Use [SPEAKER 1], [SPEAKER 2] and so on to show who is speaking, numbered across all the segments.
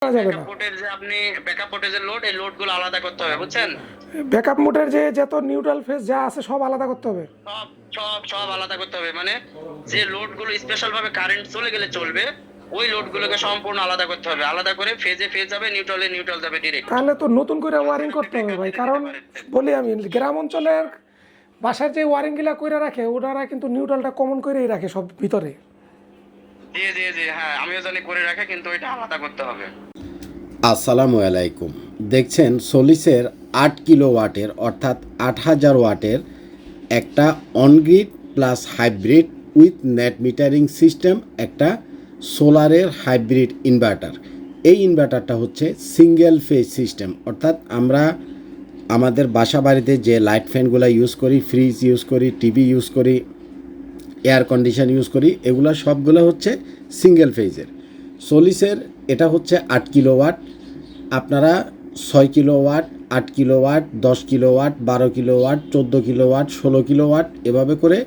[SPEAKER 1] করা যাবে না।
[SPEAKER 2] পোর্টের যে আপনি ব্যাকআপ পোর্টের যে লোড, এই লোডগুলো আলাদা করতে হবে, বুঝছেন?
[SPEAKER 1] ব্যাকআপ মোডের যে যত নিউট্রাল ফেজ যা আছে সব আলাদা করতে হবে।
[SPEAKER 2] সব সব সব আলাদা করতে হবে, মানে যে লোডগুলো স্পেশাল ভাবে কারেন্ট চলে গেলে চলবে, ওই লোডগুলোকে সম্পূর্ণ আলাদা করতে হবে। আলাদা করে ফেজে ফেজ যাবে, নিউট্রালে নিউট্রাল যাবে ডিরেক্ট।
[SPEAKER 1] তাহলে তো নতুন করে ওয়ারিং করতে হবে ভাই, কারণ বলি আমি গ্রাম অঞ্চলের বাসার যে ওয়ারিং গুলা করে রাখে ওনারা কিন্তু নিউট্রালটা কমন করেই রাখে সব ভিতরে।
[SPEAKER 2] জি জি জি, হ্যাঁ আমিও জানি করে রাখে, কিন্তু এটা আলাদা করতে হবে।
[SPEAKER 3] আসসালামু আলাইকুম। দেখছেন সোলিসের 8 কিলোওয়াটের অর্থাৎ 8000 ওয়াটের একটা on-grid plus hybrid with net metering system, একটা সোলারের হাইব্রিড ইনভার্টার। এই ইনভার্টারটা হচ্ছে সিঙ্গেল ফেজ সিস্টেম, অর্থাৎ আমরা আমাদের বাসা বাড়িতে যে লাইট ফ্যানগুলো ইউজ করি, ফ্রিজ ইউজ করি, টিভি ইউজ করি, এয়ার কন্ডিশন ইউজ করি, এগুলো সবগুলো হচ্ছে সিঙ্গেল ফেজের। সোলিসের এটা হচ্ছে 8 কিলোওয়াট। আপনারা 6 kilowatt, 8 kilowatt, 10 kilowatt, 12 kilowatt, 14 kilowatt, 16 kilowatt এভাবে করে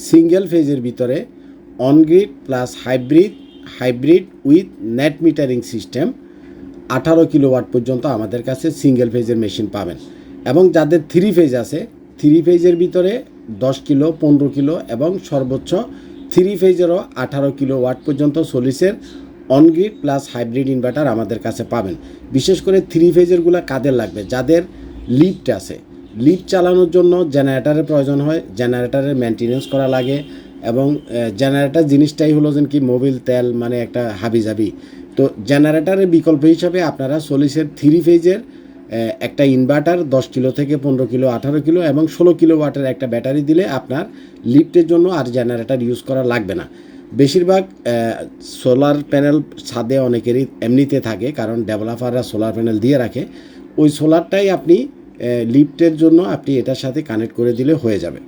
[SPEAKER 3] সিঙ্গেল ফেজের ভিতরে on-grid plus hybrid with net metering system 18 kilowatt পর্যন্ত আমাদের কাছে সিঙ্গেল ফেজের মেশিন পাবেন। এবং যাদের থ্রি ফেজ আছে, থ্রি ফেজের ভিতরে 10 কিলো, 15 কিলো এবং সর্বোচ্চ থ্রি ফেজেরও 18 কিলোওয়াট পর্যন্ত সোলিসের অনগ্রিড প্লাস হাইব্রিড ইনভার্টার আমাদের কাছে পাবেন। বিশেষ করে থ্রি ফেজেরগুলো কাদের লাগবে? যাদের লিফট আছে, লিফট চালানোর জন্য জেনারেটারের প্রয়োজন হয়, জেনারেটারের মেনটেনেন্স করা লাগে। এবং জেনারেটার জিনিসটাই হলো যেন কি মোবিল তেল, মানে একটা হাবিজাবি। তো জেনারেটারের বিকল্প হিসাবে আপনারা সোলিসের থ্রি ফেজের একটা ইনভার্টার 10 কিলো থেকে 15 কিলো, 18 কিলো এবং 16 কিলোওয়াটের একটা ব্যাটারি দিলে আপনার লিফটের জন্য আর জেনারেটার ইউজ করা লাগবে না। বেশিরভাগ সোলার প্যানেল ছাদে অনেকেরই এমনিতে থাকে, কারণ ডেভেলপাররা সোলার প্যানেল দিয়ে রাখে। ওই সোলারটাই আপনি লিফটের জন্য আপনি এটার সাথে কানেক্ট করে দিলে হয়ে যাবে।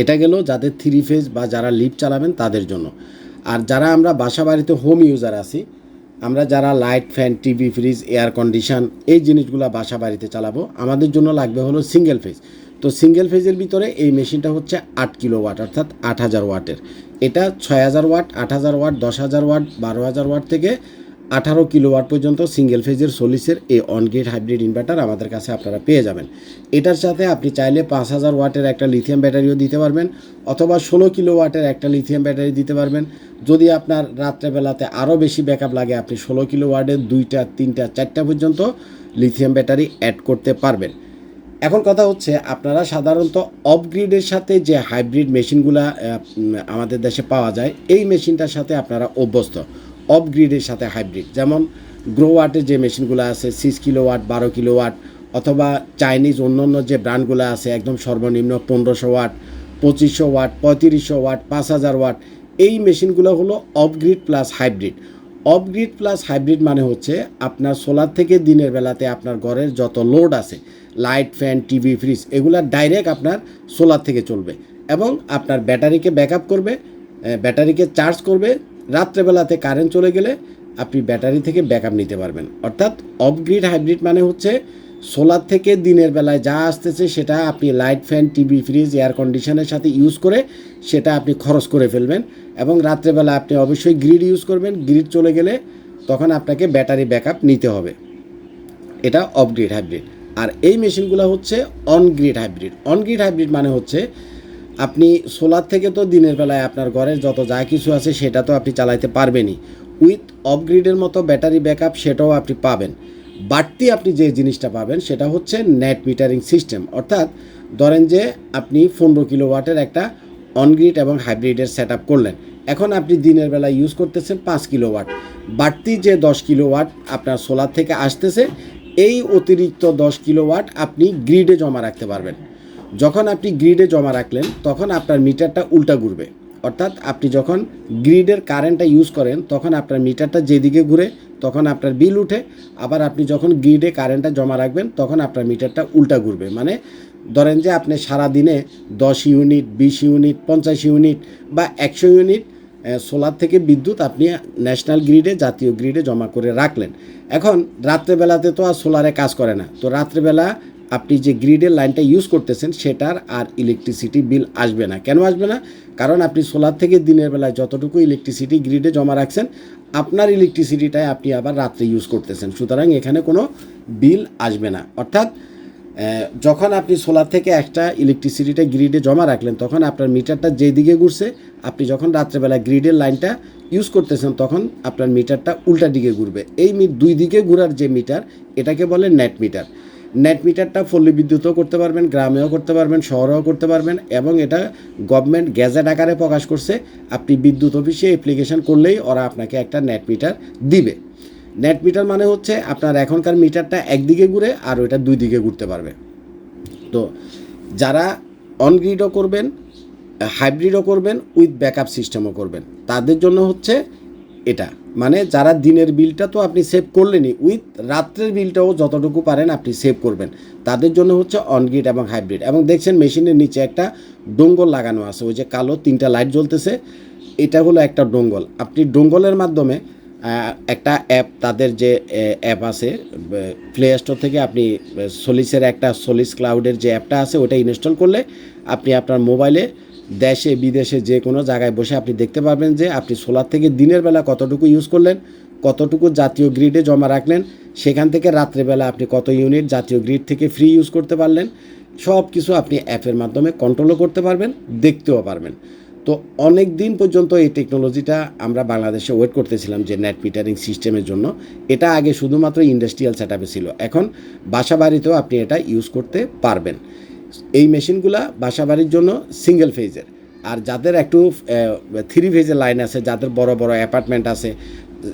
[SPEAKER 3] এটা গেল যাদের থ্রি ফেজ বা যারা লিফট চালাবেন তাদের জন্য। আর যারা আমরা বাসা বাড়িতে হোম ইউজার আছি, আমরা যারা light, fan, TV, fridge, air condition এই জিনিসগুলো বাসা বাড়িতে চালাবো, আমাদের জন্য লাগবে হলো সিঙ্গেল ফেজ। তো সিঙ্গেল ফেজের ভিতরে এই মেশিনটা হচ্ছে 8 কিলোওয়াট অর্থাৎ 8000 ওয়াটের। এটা 6000 ওয়াট, 8000 ওয়াট, 10,000 ওয়াট, 12,000 ওয়াট থেকে 18 কিলোওয়াট পর্যন্ত সিঙ্গেল ফেজের সোলিসের এই অনগ্রিড হাইব্রিড ইনভার্টার আমাদের কাছে আপনারা পেয়ে যাবেন। এটার সাথে আপনি চাইলে 5000 ওয়াটের একটা লিথিয়াম ব্যাটারিও দিতে পারবেন, অথবা 16 কিলোওয়াটের একটা লিথিয়াম ব্যাটারি দিতে পারবেন। যদি আপনার রাত্রেবেলাতে আরও বেশি ব্যাকআপ লাগে, আপনি 16 কিলোওয়াটের 2টা, 3টা, 4টা পর্যন্ত লিথিয়াম ব্যাটারি অ্যাড করতে পারবেন। এখন কথা হচ্ছে, আপনারা সাধারণত অফগ্রিডের সাথে যে হাইব্রিড মেশিনগুলো আমাদের দেশে পাওয়া যায়, এই মেশিনটার সাথে আপনারা অভ্যস্ত। অফগ্রিডের সাথে হাইব্রিড, যেমন গ্রোওয়াটের যে মেশিনগুলো আছে 6 কিলোওয়াট, 12 কিলোওয়াট, অথবা চাইনিজ অন্য যে ব্র্যান্ডগুলো আছে একদম সর্বনিম্ন 1500 ওয়াট, 2500 ওয়াট, 3500 ওয়াট, 5000 ওয়াট, এই মেশিনগুলো হলো off-grid plus hybrid. Off-grid plus hybrid মানে হচ্ছে আপনার সোলার থেকে দিনের বেলাতে আপনার ঘরের যত লোড আছে, লাইট, ফ্যান, টিভি, ফ্রিজ, এগুলো ডাইরেক্ট আপনার সোলার থেকে চলবে এবং আপনার ব্যাটারিকে ব্যাকআপ করবে, ব্যাটারিকে চার্জ করবে। রাত্রেবেলাতে কারেন্ট চলে গেলে আপনি ব্যাটারি থেকে ব্যাকআপ নিতে পারবেন। অর্থাৎ অফগ্রিড হাইব্রিড মানে হচ্ছে সোলার থেকে দিনের বেলায় যা আসতেছে সেটা আপনি light, fan, TV, fridge, air কন্ডিশনের সাথে ইউজ করে সেটা আপনি খরচ করে ফেলবেন, এবং রাত্রেবেলা আপনি অবশ্যই গ্রিড ইউজ করবেন। গ্রিড চলে গেলে তখন আপনাকে ব্যাটারি ব্যাকআপ নিতে হবে। এটা অফগ্রিড হাইব্রিড। আর এই মেশিনগুলো হচ্ছে অনগ্রিড হাইব্রিড। অনগ্রিড হাইব্রিড মানে হচ্ছে আপনি সোলার থেকে তো দিনের বেলায় আপনার ঘরের যত যা কিছু আছে সেটা তো আপনি চালাইতে পারবেনই, উইথ অফগ্রিডের মতো ব্যাটারি ব্যাকআপ সেটাও আপনি পাবেন। বাড়তি আপনি যে জিনিসটা পাবেন সেটা হচ্ছে নেট মিটারিং সিস্টেম। অর্থাৎ ধরেন যে আপনি 15 কিলোওয়াটের একটা অনগ্রিড এবং হাইব্রিডের সেট আপ করলেন, এখন আপনি দিনের বেলা ইউজ করতেছেন 5 কিলোওয়াট, বাড়তি যে 10 কিলোওয়াট আপনার সোলার থেকে আসতেছে, এই অতিরিক্ত 10 কিলোওয়াট আপনি গ্রিডে জমা রাখতে পারবেন। যখন আপনি গ্রিডে জমা রাখলেন তখন আপনার মিটারটা উল্টা ঘুরবে। অর্থাৎ আপনি যখন গ্রিডের কারেন্টটা ইউজ করেন তখন আপনার মিটারটা যেদিকে ঘুরে তখন আপনার বিল উঠে, আবার আপনি যখন গ্রিডে কারেন্টটা জমা রাখবেন তখন আপনার মিটারটা উল্টা ঘুরবে। মানে ধরেন যে আপনি সারাদিনে 10 ইউনিট, 20 ইউনিট, 50 ইউনিট বা 100 ইউনিট সোলার থেকে বিদ্যুৎ আপনি ন্যাশনাল গ্রিডে, জাতীয় গ্রিডে জমা করে রাখলেন। এখন রাত্রেবেলাতে তো আর সোলারে কাজ করে না, তো রাত্রেবেলা আপনি যে গ্রিডের লাইনটা ইউজ করতেছেন সেটার আর ইলেকট্রিসিটি বিল আসবে না। কেন আসবে না? কারণ আপনি সোলার থেকে দিনের বেলায় যতটুকু ইলেকট্রিসিটি গ্রিডে জমা রাখছেন আপনার ইলেকট্রিসিটিটাই আপনি আবার রাত্রে ইউজ করতেছেন, সুতরাং এখানে কোনো বিল আসবে না। অর্থাৎ যখন আপনি সোলার থেকে একটা ইলেকট্রিসিটিটা গ্রিডে জমা রাখলেন তখন আপনার মিটারটা যেই দিকে ঘুরছে, আপনি যখন রাত্রেবেলা গ্রিডের লাইনটা ইউজ করতেছেন তখন আপনার মিটারটা উল্টা দিকে ঘুরবে। এই দুই দিকে ঘোরার যে মিটার এটাকে বলে নেট মিটার। নেট মিটারটা পল্লী বিদ্যুতও করতে পারবেন, গ্রামেও করতে পারবেন, শহরেও করতে পারবেন, এবং এটা গভর্নমেন্ট গ্যাজেট আকারে প্রকাশ করছে। আপনি বিদ্যুৎ অফিসে অ্যাপ্লিকেশন করলেই ওরা আপনাকে একটা নেট মিটার দিবে। নেট মিটার মানে হচ্ছে আপনার এখনকার মিটারটা একদিকে ঘুরে আর ওইটা দুই দিকে ঘুরতে পারবে। তো যারা অনগ্রিডও করবেন, হাইব্রিডও করবেন, উইথ ব্যাকআপ সিস্টেমও করবেন, তাদের জন্য হচ্ছে এটা। মানে যারা দিনের বিলটা তো আপনি সেভ করলেনই, উইথ রাত্রের বিলটাও যতটুকু পারেন আপনি সেভ করবেন, তাদের জন্য হচ্ছে অনগ্রিড এবং হাইব্রিড। এবং দেখছেন মেশিনের নিচে একটা ডোঙ্গল লাগানো আছে, ওই যে কালো 3টা লাইট জ্বলতেছে, এটা হলো একটা ডোঙ্গল। আপনি ডোঙ্গলের মাধ্যমে একটা অ্যাপ, তাদের যে অ্যাপ আছে প্লে স্টোর থেকে, আপনি সোলিসের একটা সোলিস ক্লাউডের যে অ্যাপটা আছে ওটা ইনস্টল করলে আপনি আপনার মোবাইলে দেশে বিদেশে যে কোনো জায়গায় বসে আপনি দেখতে পারবেন যে আপনি সোলার থেকে দিনের বেলা কতটুকু ইউজ করলেন, কতটুকু জাতীয় গ্রিডে জমা রাখলেন, সেখান থেকে রাত্রেবেলা আপনি কত ইউনিট জাতীয় গ্রিড থেকে ফ্রি ইউজ করতে পারলেন, সব কিছু আপনি অ্যাপের মাধ্যমে কন্ট্রোলও করতে পারবেন, দেখতেও পারবেন। তো অনেক দিন পর্যন্ত এই টেকনোলজিটা আমরা বাংলাদেশে ওয়েট করতেছিলাম যে নেট মিটারিং সিস্টেমের জন্য। এটা আগে শুধুমাত্র ইন্ডাস্ট্রিয়াল সেটআপে ছিল, এখন বাসা বাড়িতেও আপনি এটা ইউজ করতে পারবেন। এই মেশিনগুলা বাসা বাড়ির জন্য সিঙ্গেল ফেজের, আর যাদের একটু 3 ফেজের লাইন আছে, যাদের বড় বড় অ্যাপার্টমেন্ট আছে,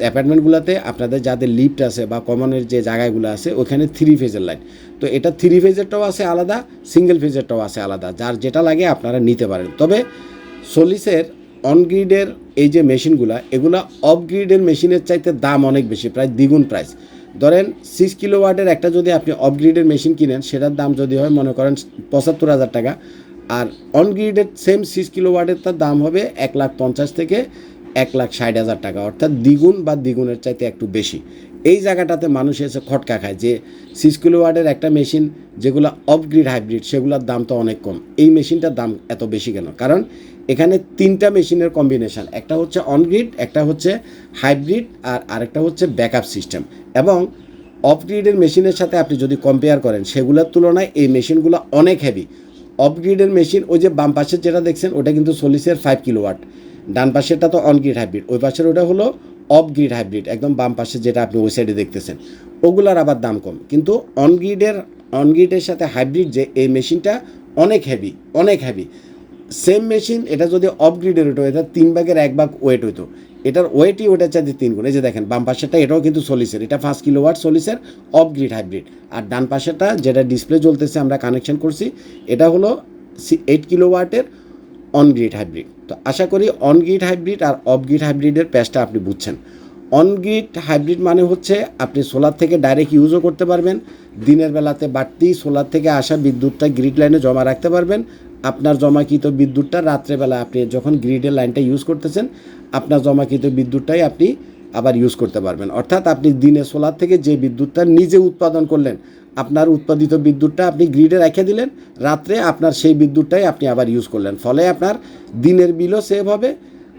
[SPEAKER 3] অ্যাপার্টমেন্টগুলোতে আপনাদের যাদের লিফট আছে বা কমনের যে জায়গাগুলো আছে ওখানে 3 ফেজের লাইন, তো এটা 3 ফেজেরটাও আছে আলাদা, সিঙ্গেল ফেজেরটাও আছে আলাদা, যার যেটা লাগে আপনারা নিতে পারেন। তবে সোলিসের অনগ্রিডের এই যে মেশিনগুলো, এগুলো অফগ্রিডের মেশিনের চাইতে দাম অনেক বেশি, প্রায় দ্বিগুণ প্রাইস। ধরেন 6 কিলোওয়াটের একটা যদি আপনি অফগ্রিডের মেশিন কিনেন, সেটার দাম যদি হয় মনে করেন 75,000 টাকা, আর অনগ্রিডের সেম 6 কিলোওয়াটের তার দাম হবে 1,50,000 থেকে 1,60,000 টাকা, অর্থাৎ দ্বিগুণ বা দ্বিগুণের চাইতে একটু বেশি। এই জায়গাটাতে মানুষ এসে খটকা খায় যে 6 কিলোওয়াটের একটা মেশিন যেগুলো অফগ্রিড হাইব্রিড সেগুলোর দাম তো অনেক কম, এই মেশিনটার দাম এত বেশি কেন? কারণ এখানে 3টা মেশিনের কম্বিনেশন, একটা হচ্ছে অনগ্রিড, একটা হচ্ছে হাইব্রিড, আর আরেকটা হচ্ছে ব্যাকআপ সিস্টেম। এবং অফগ্রিডের মেশিনের সাথে আপনি যদি কম্পেয়ার করেন সেগুলোর তুলনায় এই মেশিনগুলো অনেক হেভি। অফগ্রিডের মেশিন, ওই যে বাম পাশের যেটা দেখছেন ওটা কিন্তু সোলিসের 5 কিলোওয়াট, ডান পাশেরটা তো অনগ্রিড হাইব্রিড, ওই পাশের ওটা হলো অফগ্রিড হাইব্রিড, একদম বাম পাশে যেটা আপনি ওই সাইডে দেখতেছেন, ওগুলার আবার দাম কম। কিন্তু অনগ্রিডের সাথে হাইব্রিড যে এই মেশিনটা অনেক হেভি, অনেক হেভি। সেম মেশিন এটা যদি অফগ্রিডের হতো, এটা 3 ভাগের 1 ভাগ ওয়েট হতো, এটার ওয়েটই ওটার চাইতে 3 গুণ। এই যে দেখেন বাম পাশেরটা, এটাও কিন্তু সোলিসের, এটা 5 কিলোওয়াট সোলিসের অফগ্রিড হাইব্রিড, আর ডান পাশেরটা যেটা ডিসপ্লে জ্বলতেছে আমরা কানেকশন করছি, এটা হলো 8 কিলোওয়াটের অনগ্রিড হাইব্রিড। তো আশা করি অনগ্রিড হাইব্রিড আর অফগ্রিড হাইব্রিডের প্যাচটা আপনি বুঝছেন। অনগ্রিড হাইব্রিড মানে হচ্ছে আপনি সোলার থেকে ডাইরেক্ট ইউজও করতে পারবেন, দিনের বেলাতে বাড়তি সোলার থেকে আসা বিদ্যুৎটা গ্রিড লাইনে জমা রাখতে পারবেন, আপনার জমাকৃত বিদ্যুৎটা রাত্রেবেলা আপনি যখন গ্রিডের লাইনটা ইউজ করতেছেন আপনার জমাকৃত বিদ্যুৎটাই আপনি আবার ইউজ করতে পারবেন। অর্থাৎ আপনি দিনে সোলার থেকে যে বিদ্যুৎটা নিজে উৎপাদন করলেন, আপনার উৎপাদিত বিদ্যুৎটা আপনি গ্রিডে রেখে দিলেন, রাত্রে আপনার সেই বিদ্যুৎটাই আপনি আবার ইউজ করলেন, ফলে আপনার দিনের বিলও সেভ হবে,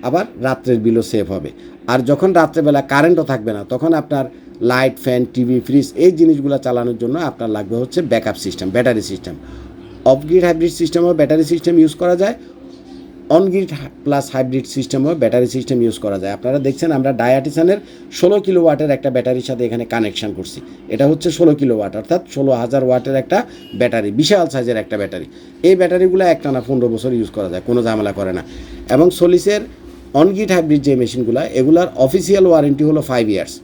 [SPEAKER 3] আবার রাত্রের বিলও সেভ হবে। আর যখন রাত্রেবেলা কারেন্টও থাকবে না তখন আপনার লাইট, ফ্যান, টিভি, ফ্রিজ এই জিনিসগুলো চালানোর জন্য আপনার লাগবে হচ্ছে backup system, battery system. Off grid hybrid সিস্টেমও ব্যাটারি সিস্টেম ইউজ করা যায়, অনগ্রিড প্লাস হাইব্রিড সিস্টেমও ব্যাটারি সিস্টেম ইউজ করা যায়। আপনারা দেখছেন আমরা ডায়াটিসানের 16 কিলোওয়াটের একটা ব্যাটারির সাথে এখানে কানেকশান করছি, এটা হচ্ছে 16 কিলোওয়াট, অর্থাৎ 16,000 ওয়াটের একটা ব্যাটারি, বিশাল সাইজের একটা ব্যাটারি। এই ব্যাটারিগুলো একটানা 15 বছর ইউজ করা যায়, কোনো ঝামেলা করে না। এবং সোলিসের অনগ্রিড হাইব্রিড যে মেশিনগুলো, এগুলার অফিসিয়াল ওয়ারেন্টি হলো 5 years,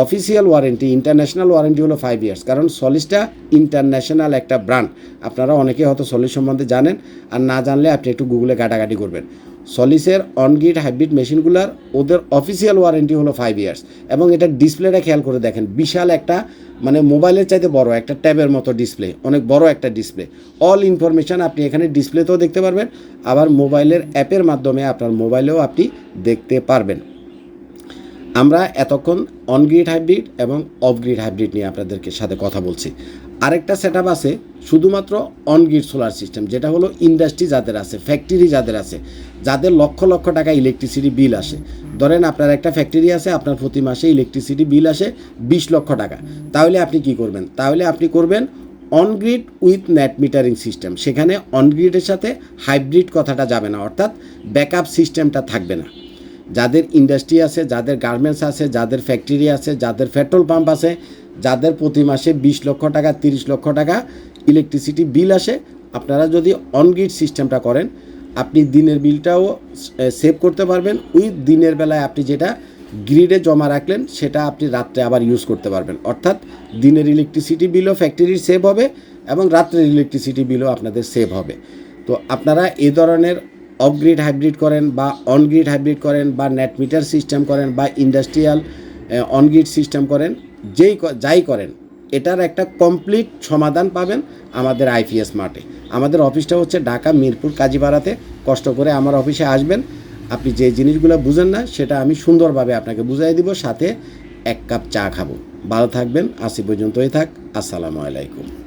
[SPEAKER 3] official warranty, international warranty হলো 5 ইয়ার্স। কারণ সলিসটা ইন্টারন্যাশনাল একটা ব্র্যান্ড, আপনারা অনেকে হয়তো সলিস সম্বন্ধে জানেন, আর না জানলে আপনি একটু গুগলে ঘাটাঘাটি করবেন। সলিসের অনগ্রিড হাইব্রিড মেশিনগুলোর ওদের অফিসিয়াল ওয়ারেন্টি হলো 5 ইয়ার্স। এবং এটা ডিসপ্লেটা খেয়াল করে দেখেন, বিশাল একটা, মানে মোবাইলের চাইতে বড় একটা ট্যাবের মতো ডিসপ্লে, অনেক বড় একটা ডিসপ্লে, অল ইনফরমেশান আপনি এখানে ডিসপ্লেতেও দেখতে পারবেন, আবার মোবাইলের অ্যাপের মাধ্যমে আপনার মোবাইলেও আপনি দেখতে পারবেন। আমরা এতক্ষণ অনগ্রিড হাইব্রিড এবং অফগ্রিড হাইব্রিড নিয়ে আপনাদেরকে সাথে কথা বলছি। আরেকটা সেটআপ আছে শুধুমাত্র অনগ্রিড সোলার সিস্টেম, যেটা হলো ইন্ডাস্ট্রি যাদের আছে, ফ্যাক্টরি যাদের আছে, যাদের লক্ষ লক্ষ টাকা ইলেকট্রিসিটি বিল আসে। ধরেন আপনার একটা ফ্যাক্টরি আছে, আপনার প্রতি মাসে ইলেকট্রিসিটি বিল আসে 20 লক্ষ টাকা। তাহলে আপনি কি করবেন? তাহলে আপনি করবেন on-grid with net metering system. সেখানে অনগ্রিডের সাথে হাইব্রিড কথাটা যাবে না, অর্থাৎ ব্যাকআপ সিস্টেমটা থাকবে না। যাদের ইন্ডাস্ট্রি আছে, যাদের গার্মেন্টস আছে, যাদের ফ্যাক্টরি আছে, যাদের পেট্রোল পাম্প আছে, যাদের প্রতি মাসে 20 লক্ষ টাকা 30 লক্ষ টাকা ইলেকট্রিসিটি বিল আসে, আপনারা যদি অনগ্রিড সিস্টেমটা করেন, আপনি দিনের বিলটাও সেভ করতে পারবেন। উইথ দিনের বেলায় আপনি যেটা গ্রিডে জমা রাখলেন সেটা আপনি রাত্রে আবার ইউজ করতে পারবেন। অর্থাৎ দিনের ইলেকট্রিসিটি বিলও ফ্যাক্টরির সেভ হবে এবং রাত্রের ইলেকট্রিসিটি বিলও আপনাদের সেভ হবে। তো আপনারা এই ধরনের অফগ্রিড হাইব্রিড করেন বা অনগ্রিড হাইব্রিড করেন বা নেট মিটার সিস্টেম করেন বা ইন্ডাস্ট্রিয়াল অনগ্রিড সিস্টেম করেন, যাই করেন, এটার একটা কমপ্লিট সমাধান পাবেন আমাদের আইপিএস মার্টে। আমাদের অফিসটা হচ্ছে ঢাকা মিরপুর কাজীপাড়াতে। কষ্ট করে আমার অফিসে আসবেন, আপনি যে জিনিসগুলো বুঝেন না সেটা আমি সুন্দরভাবে আপনাকে বুঝাই দিব, সাথে 1 কাপ চা খাবো। ভালো থাকবেন, আজ পর্যন্তই থাক। আসসালামু আলাইকুম।